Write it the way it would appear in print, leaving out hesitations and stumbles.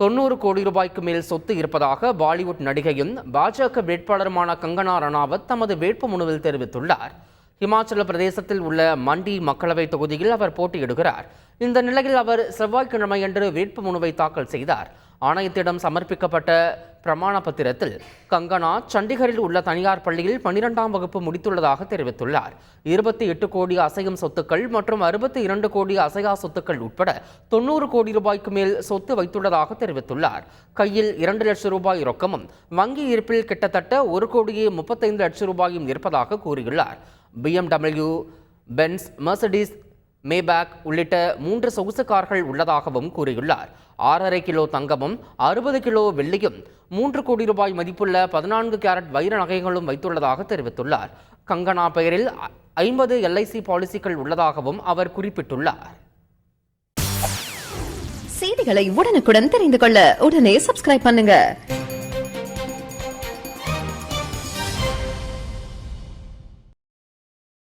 90 கோடி ரூபாய்க்கு மேல் சொத்து இருப்பதாக பாலிவுட் நடிகையும் பாஜக வேட்பாளருமான கங்கனா ரணாவத் தமது வேட்புமனுவில் தெரிவித்துள்ளார். இமாச்சல பிரதேசத்தில் உள்ள மண்டி மக்களவை தொகுதியில் அவர் போட்டியிடுகிறார். இந்த நிலையில் அவர் செவ்வாய்க்கிழமையன்று வேட்புமனுவை தாக்கல் செய்தார். ஆணையத்திடம் சமர்ப்பிக்கப்பட்ட பிரமாண பத்திரத்தில் கங்கனா சண்டிகரில் உள்ள தனியார் பள்ளியில் 12ஆம் வகுப்பு முடித்துள்ளதாக தெரிவித்துள்ளார். 28 கோடி அசையும் சொத்துக்கள் மற்றும் 62 கோடி அசையா சொத்துக்கள் உட்பட 90 கோடி ரூபாய்க்கு மேல் சொத்து வைத்துள்ளதாக தெரிவித்துள்ளார். கையில் 2 லட்சம் ரூபாய் ரொக்கமும் வங்கி இருப்பில் கிட்டத்தட்ட 1 கோடியே 35 லட்சம் ரூபாயும் இருப்பதாக கூறியுள்ளார். BMW, பென்ஸ், மெர்சிடிஸ், மேபேக் உள்ளிட்ட 3 சொகுசு கார்கள் உள்ளதாகவும் கூறியுள்ளார். 6.5 கிலோ தங்கமும் 60 கிலோ வெள்ளியும் 3 கோடி ரூபாய் மதிப்புள்ள 14 கேரட் வைர நகைகளும் வைத்துள்ளதாக தெரிவித்துள்ளார். கங்கனா பெயரில் 50 LIC பாலிசிகள் உள்ளதாகவும் அவர் குறிப்பிட்டுள்ளார். செய்திகளை உடனுக்குடன் தெரிந்து கொள்ள உடனே சப்ஸ்கிரைப் பண்ணுங்க.